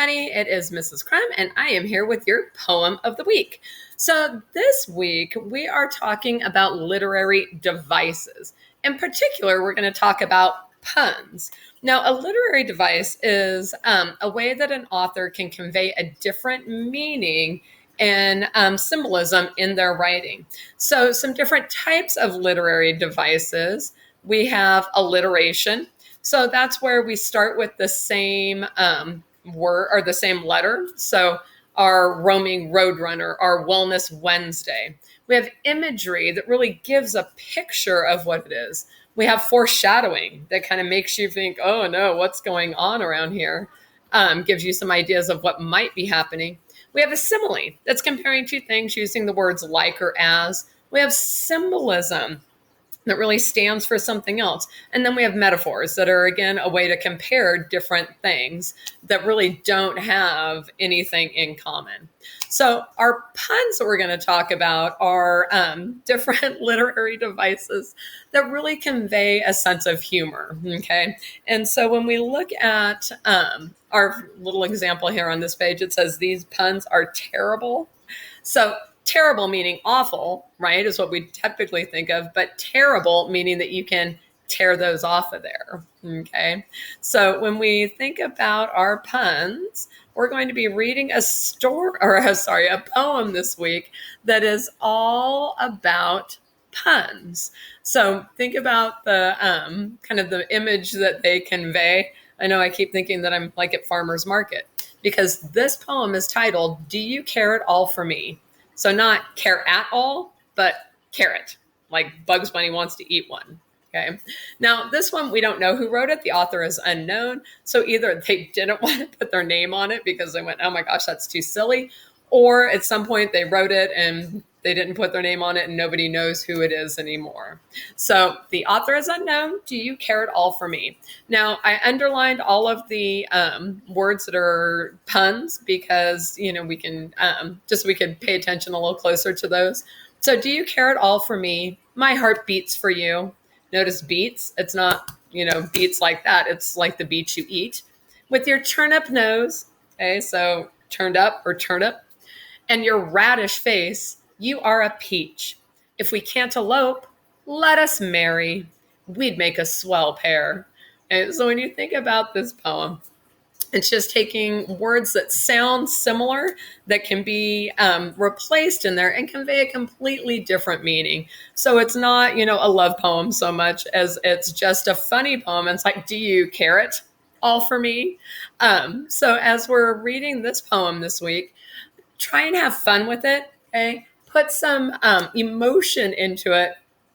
everybody. It is Mrs. Crumb, and I am here with your poem of the week. So, this week we are talking about literary devices. In particular, we're going to talk about puns. Now, a literary device is a way that an author can convey a different meaning and symbolism in their writing. So, some different types of literary devices. We have alliteration. So that's where we start with the same word or the same letter. So our roaming roadrunner, our wellness Wednesday. We have imagery that really gives a picture of what it is. We have foreshadowing that kind of makes you think, oh no, what's going on around here? Gives you some ideas of what might be happening. We have a simile that's comparing two things using the words like or as. We have symbolism that really stands for something else. And then we have metaphors that are, again, a way to compare different things that really don't have anything in common. So our puns that we're going to talk about are different literary devices that really convey a sense of humor, okay? And so when we look at our little example here on this page, it says, these puns are terrible. So terrible meaning awful, right, is what we typically think of, but terrible meaning that you can tear those off of there. Okay. So when we think about our puns, we're going to be reading a poem this week that is all about puns. So think about the kind of the image that they convey. I know I keep thinking that I'm like at farmer's market because this poem is titled, Do You Care at All for Me? So not care at all, but carrot, like Bugs Bunny wants to eat one. Okay. Now, this one, we don't know who wrote it. The author is unknown. So either they didn't want to put their name on it because they went, oh my gosh, that's too silly. Or at some point they wrote it and they didn't put their name on it and nobody knows who it is anymore. So the author is unknown. Do you care at all for me? Now, I underlined all of the words that are puns because, we can we could pay attention a little closer to those. So do you care at all for me? My heart beats for you. Notice beats. It's not, beats like that. It's like the beets you eat. With your turnip nose. Okay, so turned up or turnip. And your radish face, you are a peach. If we can't elope, let us marry. We'd make a swell pair. And so when you think about this poem, it's just taking words that sound similar that can be replaced in there and convey a completely different meaning. So it's not, a love poem so much as it's just a funny poem. It's like, do you care it all for me? So as we're reading this poem this week, try and have fun with it, okay? Put some emotion into it,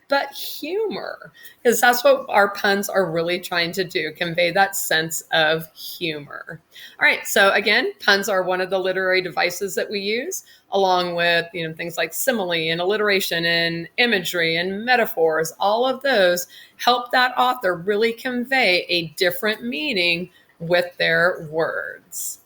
but humor, because that's what our puns are really trying to do, convey that sense of humor. All right, so again, puns are one of the literary devices that we use, along with things like simile and alliteration and imagery and metaphors. All of those help that author really convey a different meaning with their words.